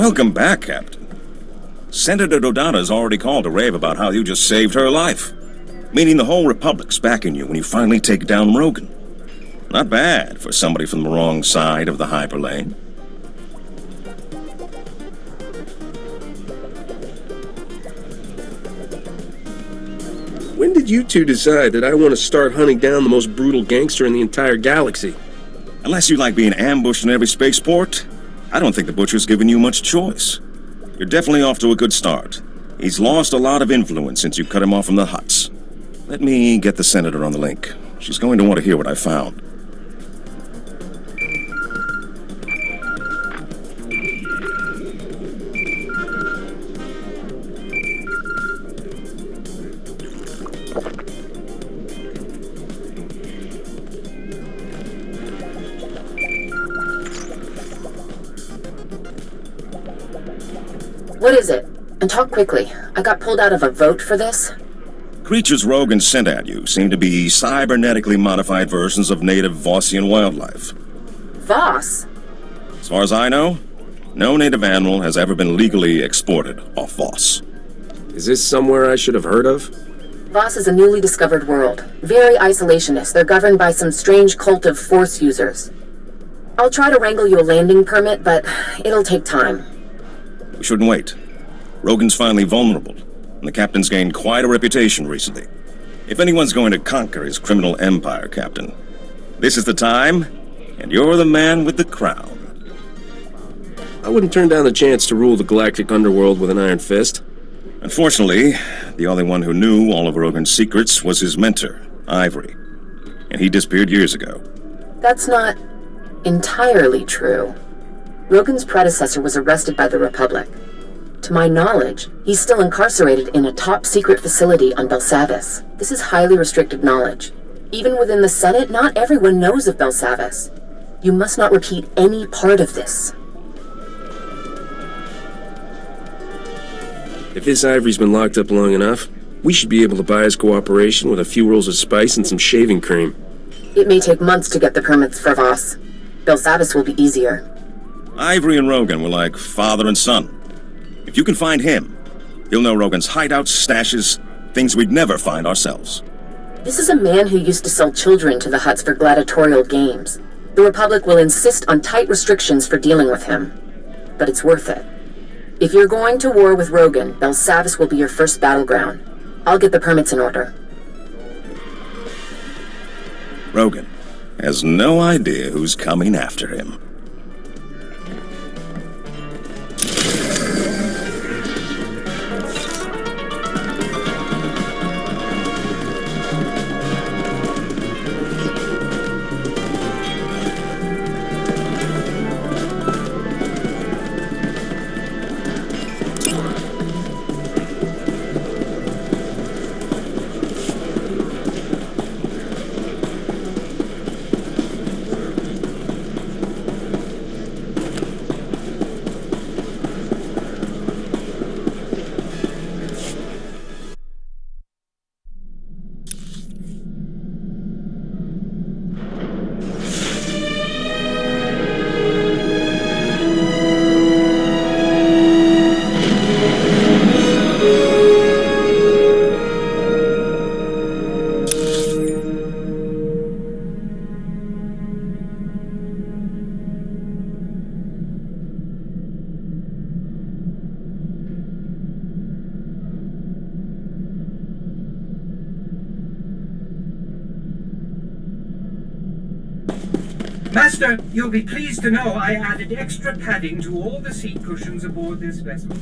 Welcome back, Captain. Senator Dodada's already called to rave about how you just saved her life. Meaning the whole Republic's backing you when you finally take down Rogan. Not bad for somebody from the wrong side of the hyperlane. When did you two decide that I want to start hunting down the most brutal gangster in the entire galaxy? Unless you like being ambushed in every spaceport, I don't think the Butcher's given you much choice. You're definitely off to a good start. He's lost a lot of influence since you cut him off from the huts. Let me get the Senator on the link. She's going to want to hear what I found. What is it? And talk quickly. I got pulled out of a vote for this. Creatures Rogan sent at you seem to be cybernetically modified versions of native Vossian wildlife. Voss? As far as I know, no native animal has ever been legally exported off Voss. Is this somewhere I should have heard of? Voss is a newly discovered world. Very isolationist. They're governed by some strange cult of Force users. I'll try to wrangle you a landing permit, but it'll take time. We shouldn't wait. Rogan's finally vulnerable, and the Captain's gained quite a reputation recently. If anyone's going to conquer his criminal empire, Captain, this is the time, and you're the man with the crown. I wouldn't turn down the chance to rule the galactic underworld with an iron fist. Unfortunately, the only one who knew all of Rogan's secrets was his mentor, Ivory, and he disappeared years ago. That's not entirely true. Rogan's predecessor was arrested by the Republic. To my knowledge, he's still incarcerated in a top-secret facility on Belsavis. This is highly restricted knowledge. Even within the Senate, not everyone knows of Belsavis. You must not repeat any part of this. If this Ivory's been locked up long enough, we should be able to buy his cooperation with a few rolls of spice and some shaving cream. It may take months to get the permits for Voss. Belsavis will be easier. Ivory and Rogan were like father and son. If you can find him, you'll know Rogan's hideouts, stashes, things we'd never find ourselves. This is a man who used to sell children to the huts for gladiatorial games. The Republic will insist on tight restrictions for dealing with him. But it's worth it. If you're going to war with Rogan, Belsavis will be your first battleground. I'll get the permits in order. Rogan has no idea who's coming after him. Master, you'll be pleased to know I added extra padding to all the seat cushions aboard this vessel.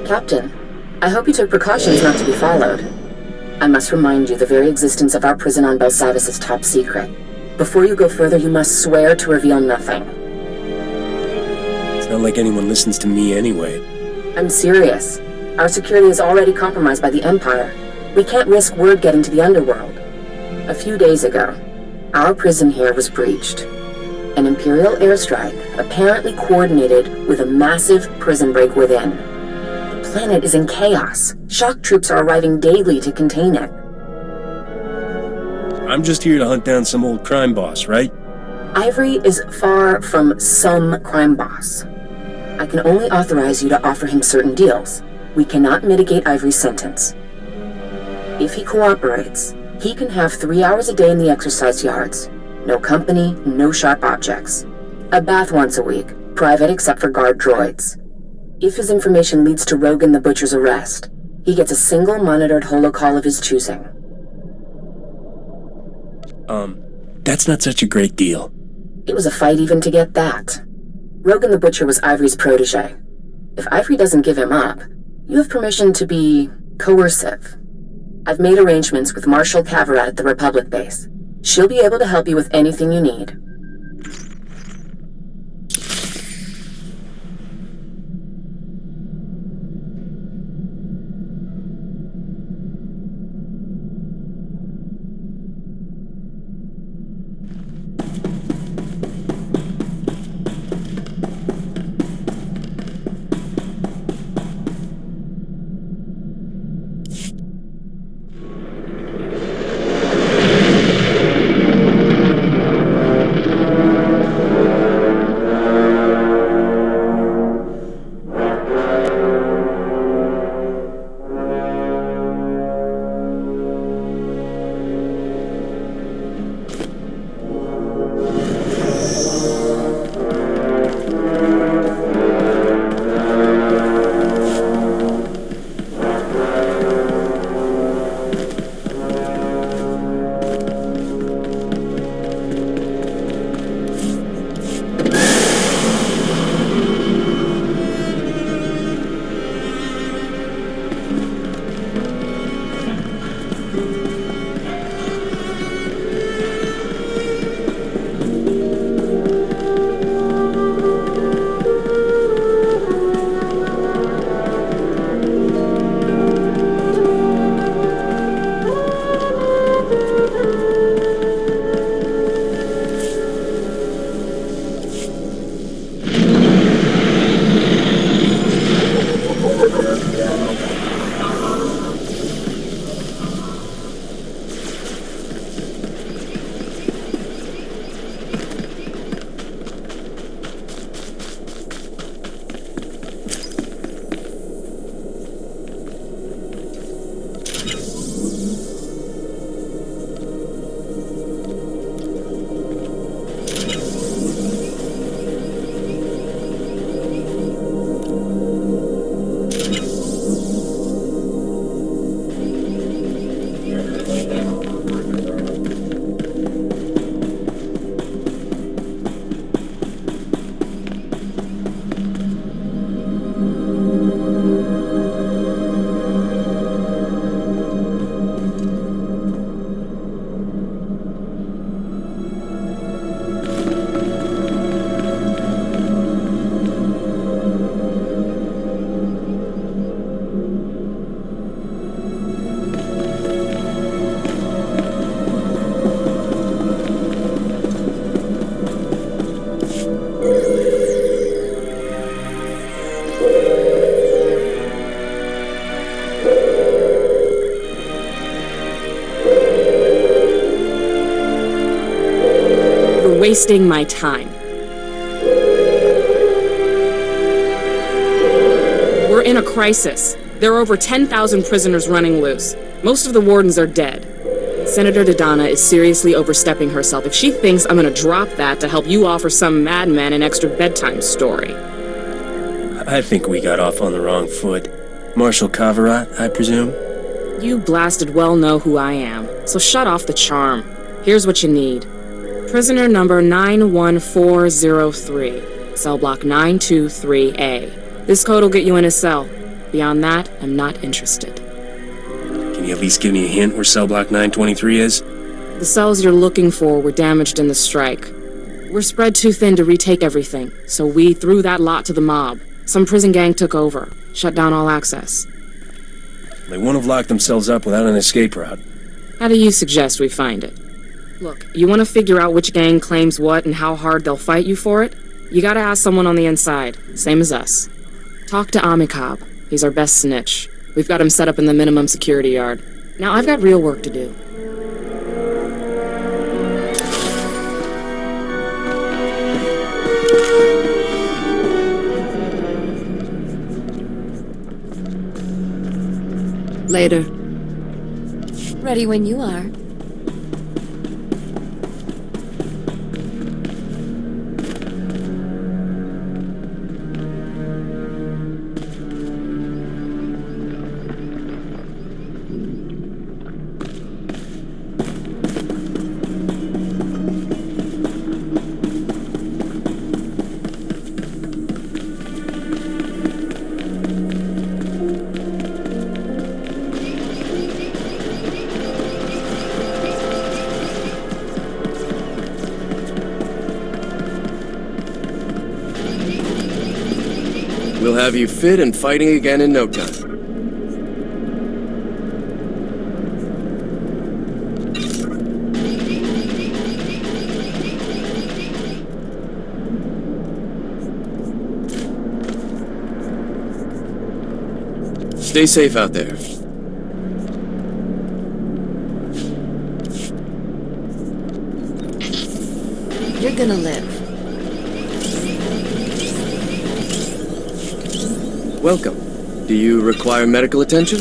Captain, I hope you took precautions not to be followed. I must remind you the very existence of our prison on Belsavis is top secret. Before you go further, you must swear to reveal nothing. It's not like anyone listens to me anyway. I'm serious. Our security is already compromised by the Empire. We can't risk word getting to the underworld. A few days ago, our prison here was breached. An Imperial airstrike, apparently coordinated with a massive prison break within. The planet is in chaos. Shock troops are arriving daily to contain it. I'm just here to hunt down some old crime boss, right? Ivory is far from some crime boss. I can only authorize you to offer him certain deals. We cannot mitigate Ivory's sentence. If he cooperates, he can have 3 hours a day in the exercise yards. No company, no sharp objects. A bath once a week, private except for guard droids. If his information leads to Rogan the Butcher's arrest, he gets a single monitored holocall of his choosing. That's not such a great deal. It was a fight even to get that. Rogan the Butcher was Ivory's protege. If Ivory doesn't give him up, you have permission to be coercive. I've made arrangements with Marshal Cavarat at the Republic base. She'll be able to help you with anything you need. Wasting my time. We're in a crisis. There are over 10,000 prisoners running loose. Most of the wardens are dead. Senator Dodonna is seriously overstepping herself if she thinks I'm gonna drop that to help you offer some madman an extra bedtime story. I think we got off on the wrong foot. Marshal Cavarat, I presume? You blasted well know who I am, so shut off the charm. Here's what you need. Prisoner number 91403, cell block 923A. This code will get you in a cell. Beyond that, I'm not interested. Can you at least give me a hint where cell block 923 is? The cells you're looking for were damaged in the strike. We're spread too thin to retake everything, so we threw that lot to the mob. Some prison gang took over, shut down all access. They won't have locked themselves up without an escape route. How do you suggest we find it? Look, you want to figure out which gang claims what and how hard they'll fight you for it? You gotta ask someone on the inside, same as us. Talk to Amikab. He's our best snitch. We've got him set up in the minimum security yard. Now I've got real work to do. Later. Ready when you are. We'll have you fit and fighting again in no time. Stay safe out there. You're gonna live. Welcome. Do you require medical attention?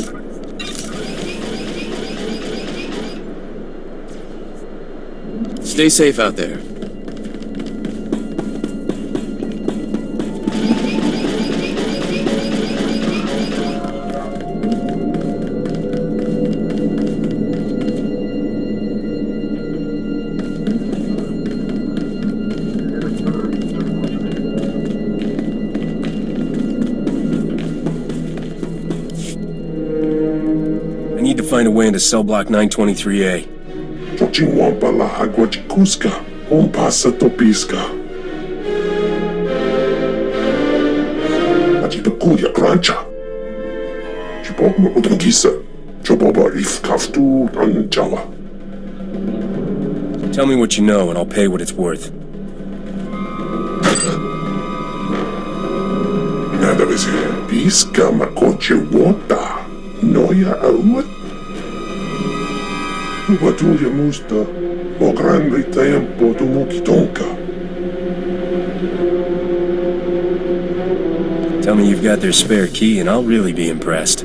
Stay safe out there. Find a way into cell block 923A. Tochingwampa la agua de Cusca, un pasa topisca. Ajibakuya grancha. Chibogma utangisa, choboba ifkaftu anjawa. Tell me what you know and I'll pay what it's worth. Nada vez pisca macoche wota. Noia awat. Ubatulia musta, o grande tempo tu mukitonka. Tell me you've got their spare key and I'll really be impressed.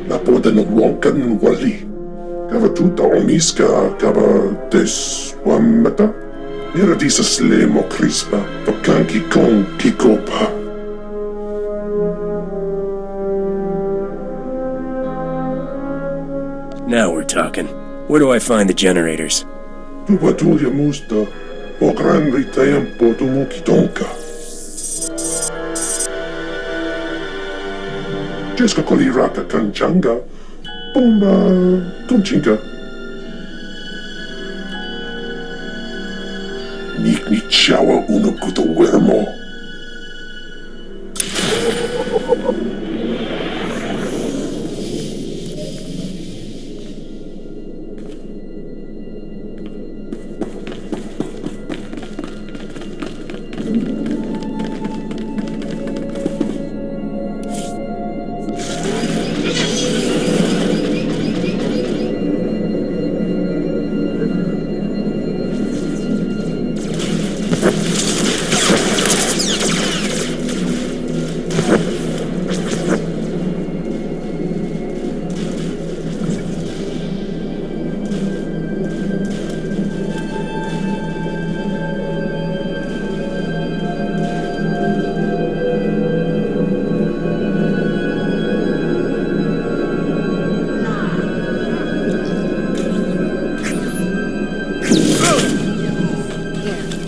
Napoda no wonkan wali. Kava tuta omiska, kava des wamata. Nera disa slemo crispa, tokanki kon kikopa. Now we're talking. Where do I find the generators? Ubatulia musta, o grande tempo tu mukitonka. Jeska koliraka kanchanga, bomba tunchinga. Nikni chawa uno kuto wermo.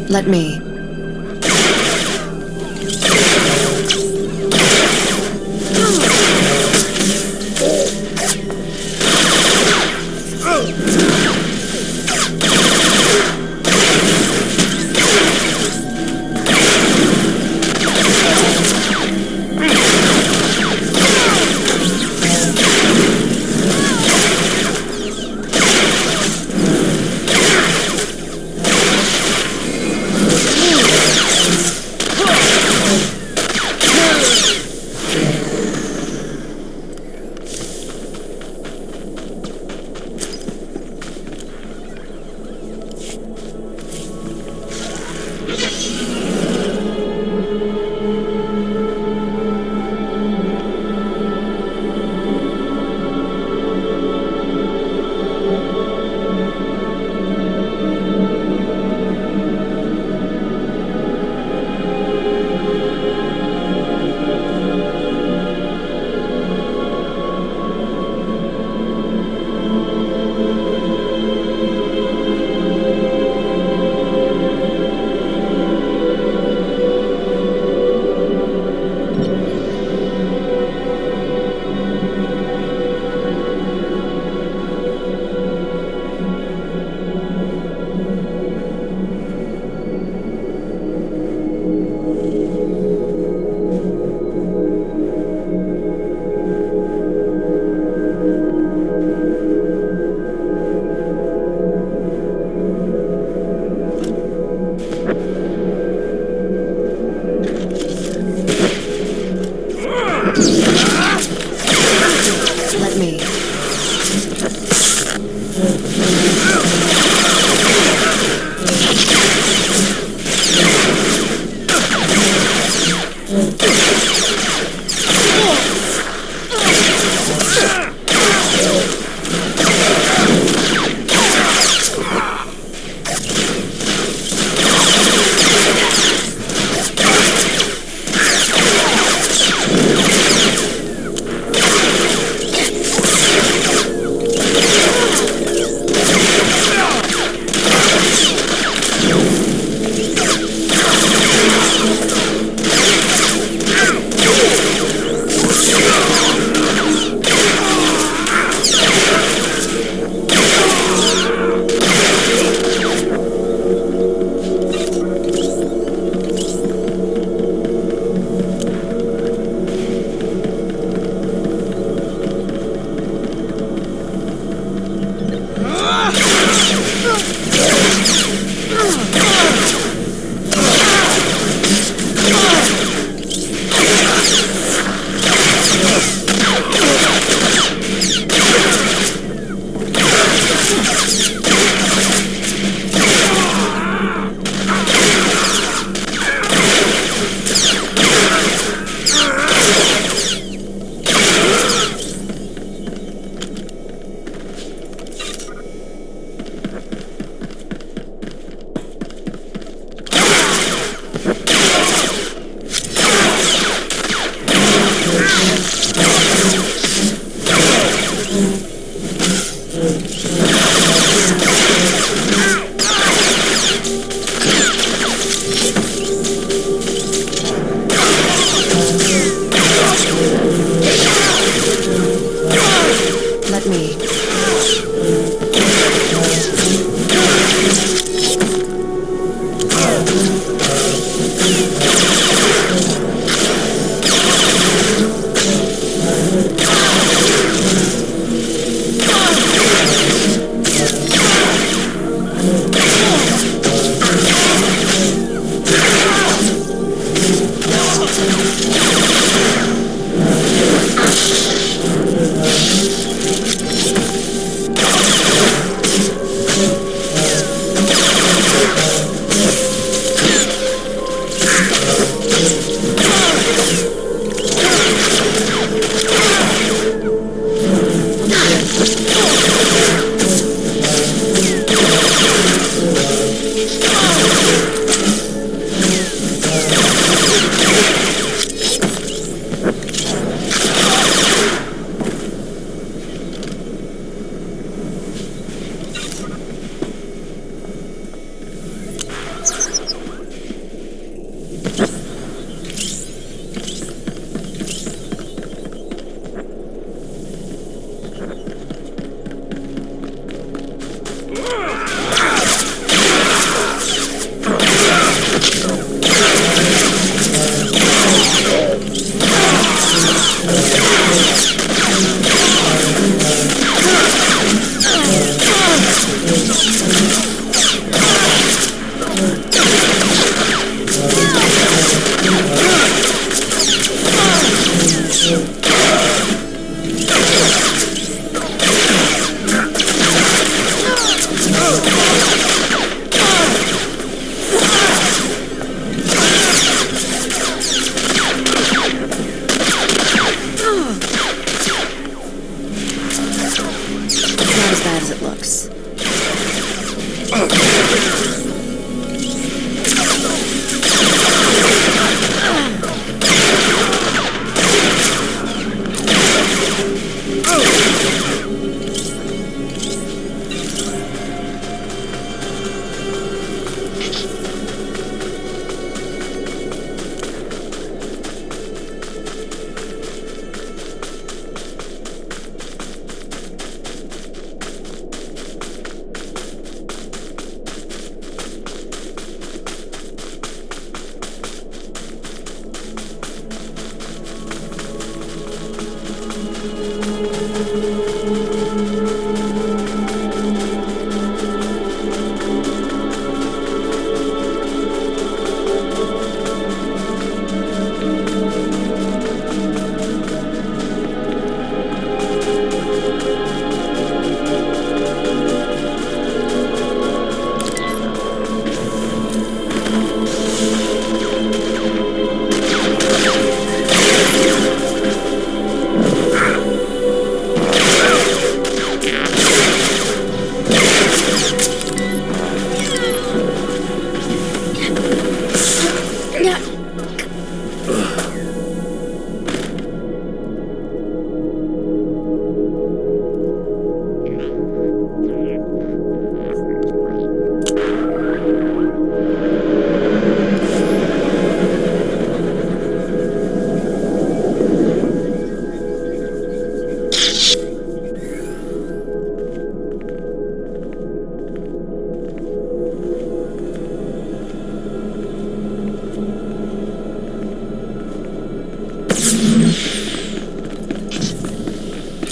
Let me.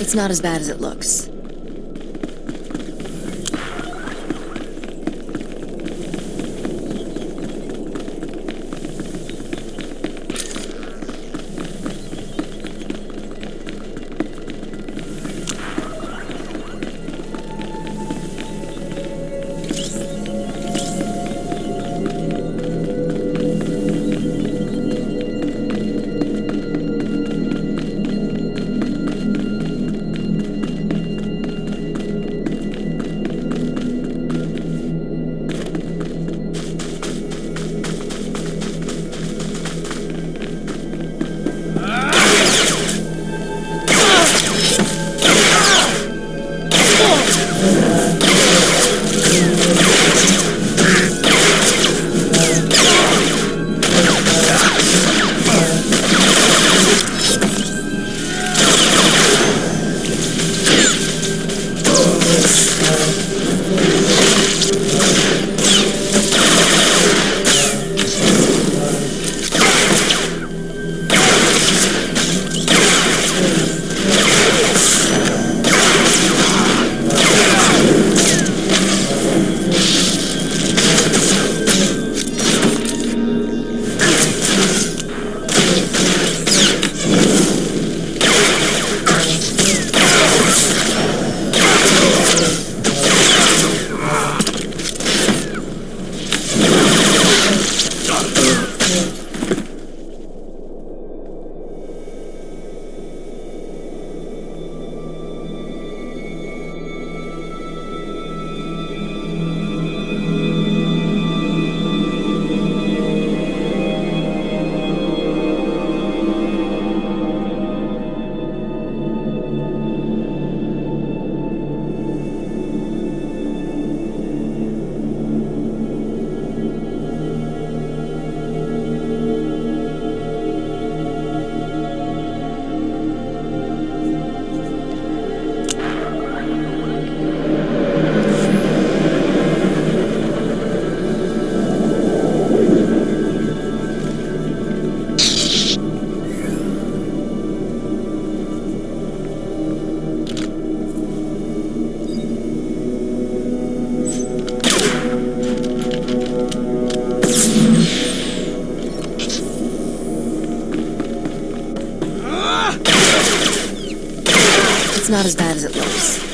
It's not as bad as it looks. It's not as bad as it looks.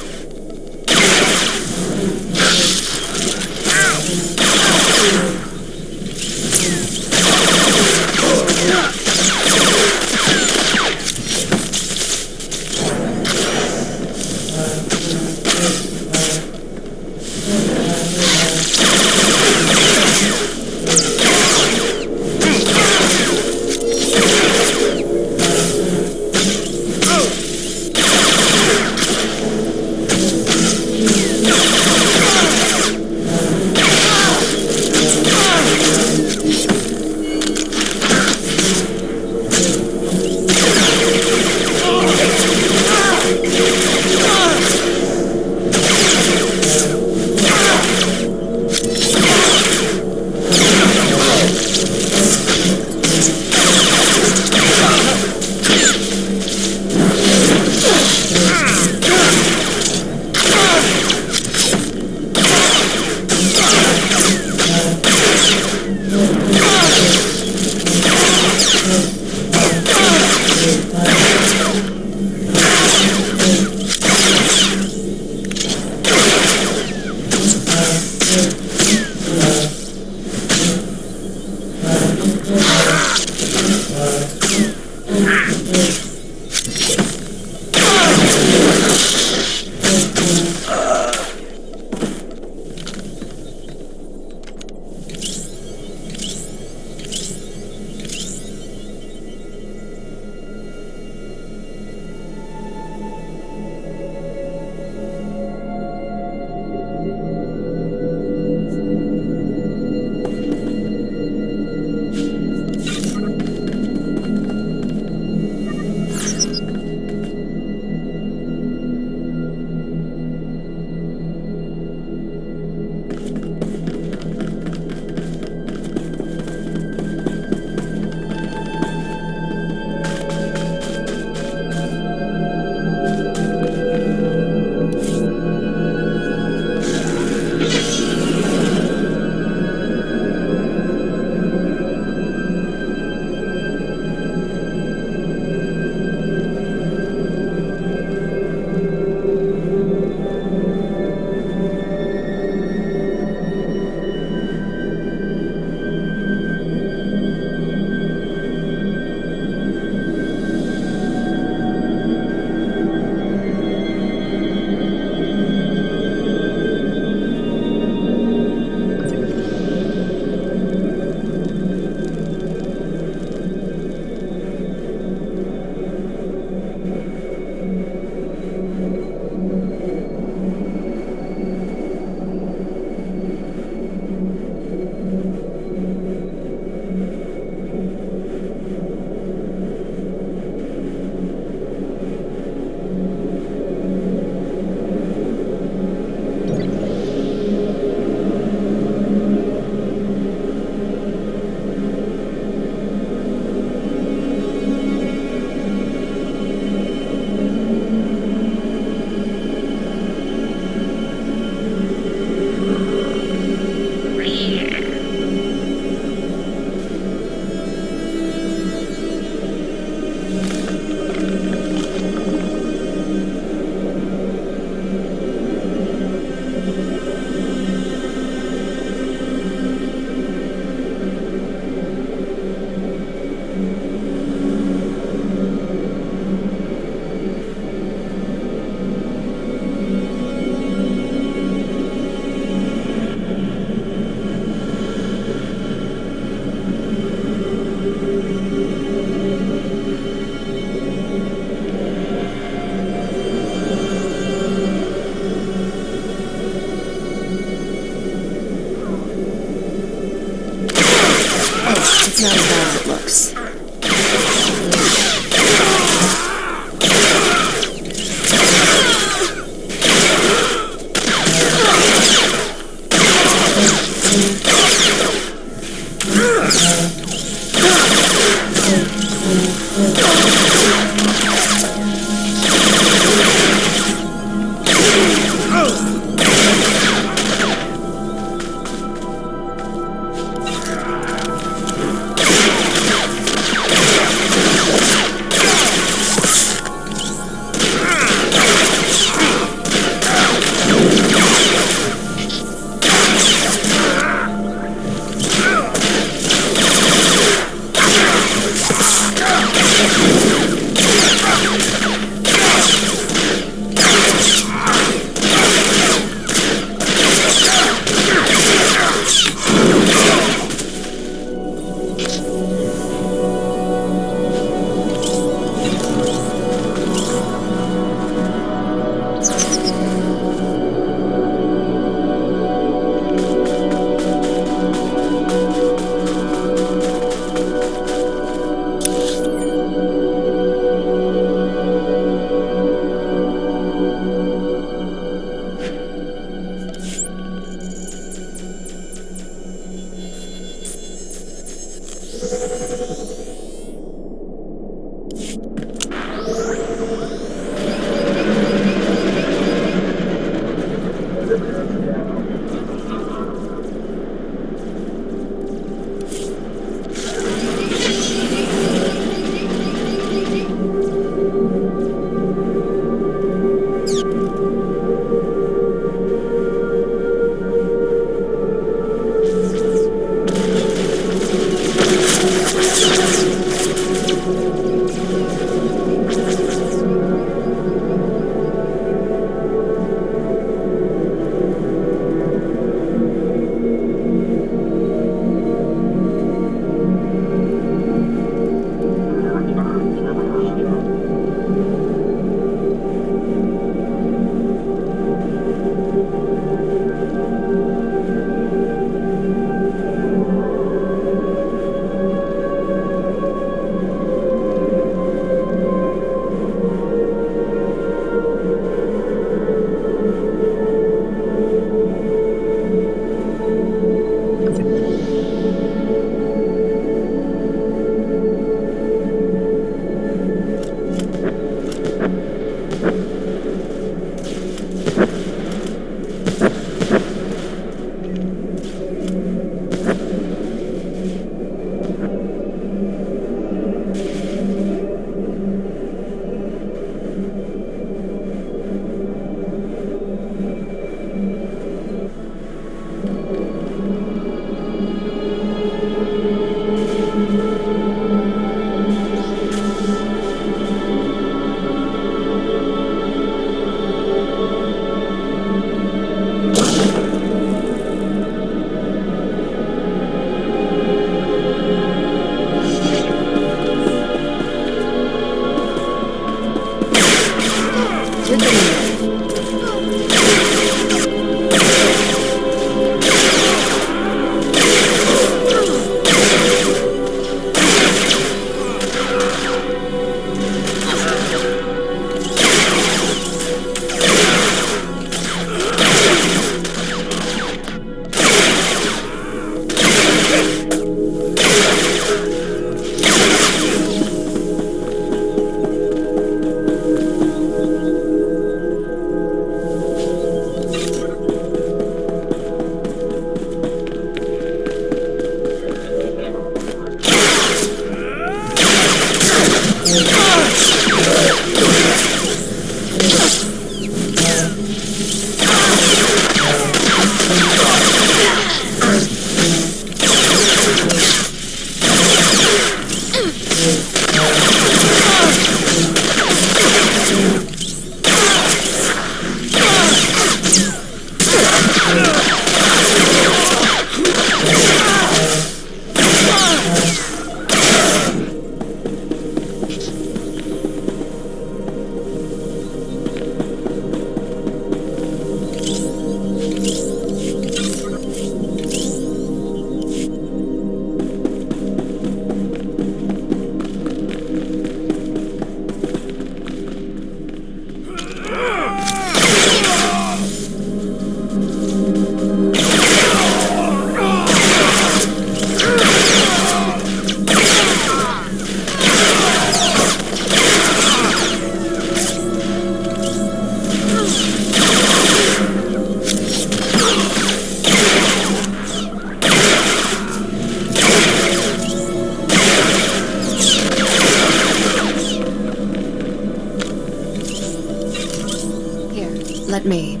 Let me.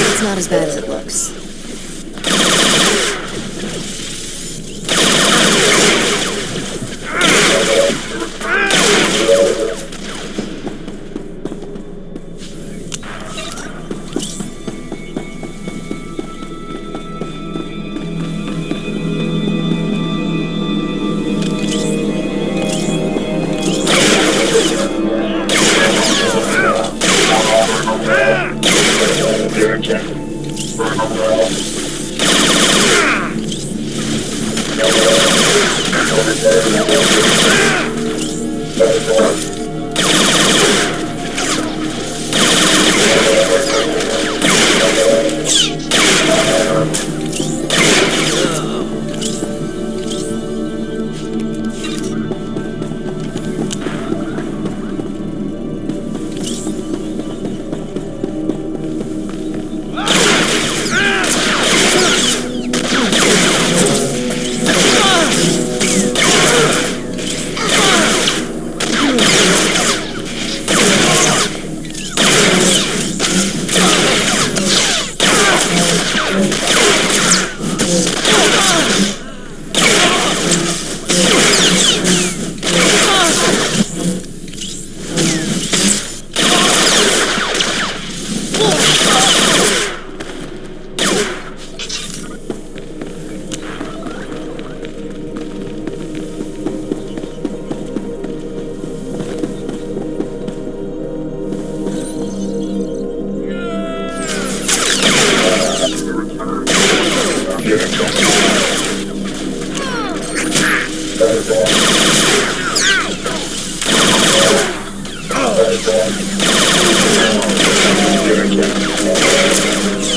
It's not as bad as it looks.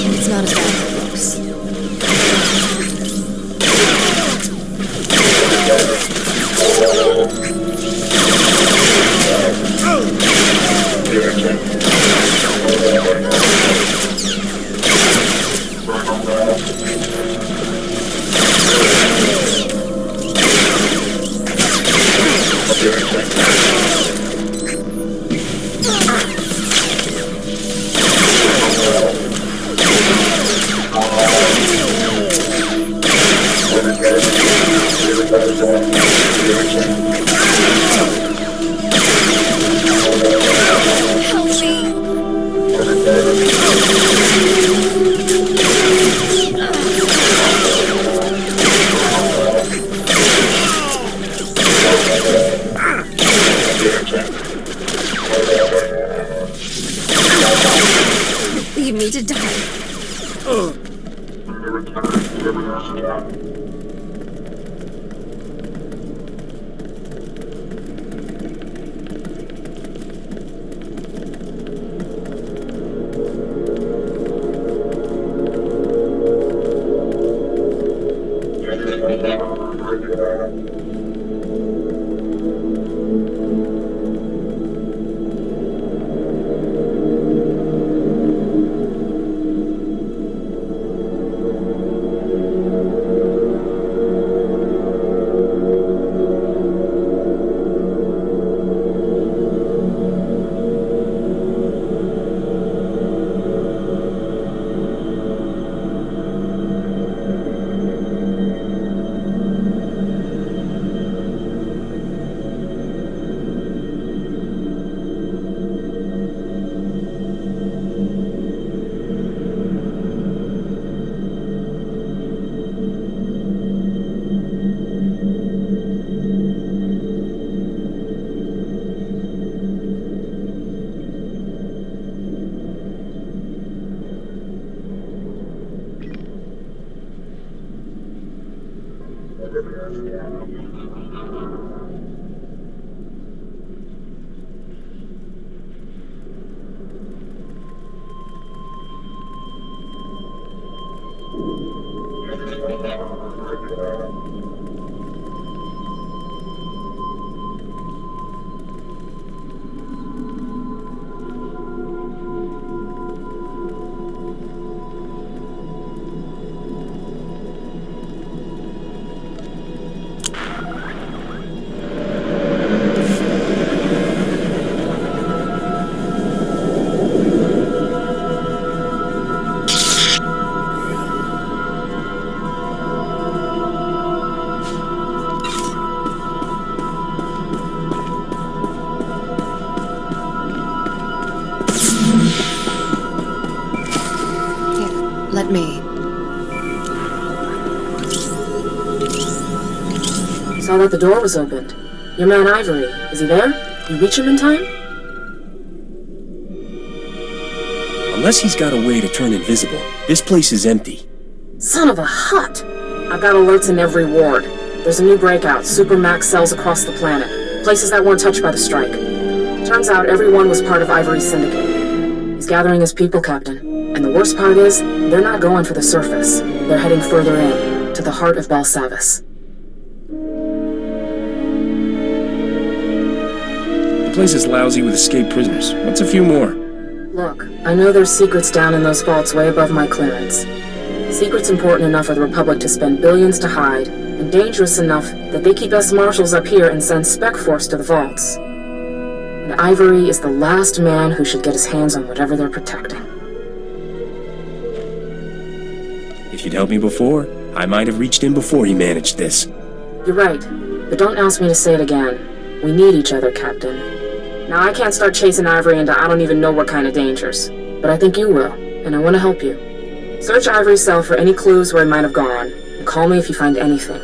It's not as bad as it looks. Saw that the door was opened. Your man Ivory, is he there? You reach him in time? Unless he's got a way to turn invisible, this place is empty. Son of a hut! I've got alerts in every ward. There's a new breakout, supermax cells across the planet. Places that weren't touched by the strike. Turns out everyone was part of Ivory's syndicate. He's gathering his people, Captain. And the worst part is, they're not going for the surface. They're heading further in, to the heart of Balsavis. The place is lousy with escaped prisoners. What's a few more? Look, I know there's secrets down in those vaults way above my clearance. Secrets important enough for the Republic to spend billions to hide, and dangerous enough that they keep us marshals up here and send Spec Force to the vaults. And Ivory is the last man who should get his hands on whatever they're protecting. If you'd helped me before, I might have reached in before he managed this. You're right, but don't ask me to say it again. We need each other, Captain. Now, I can't start chasing Ivory into I don't even know what kind of dangers, but I think you will, and I want to help you. Search Ivory's cell for any clues where he might have gone, and call me if you find anything.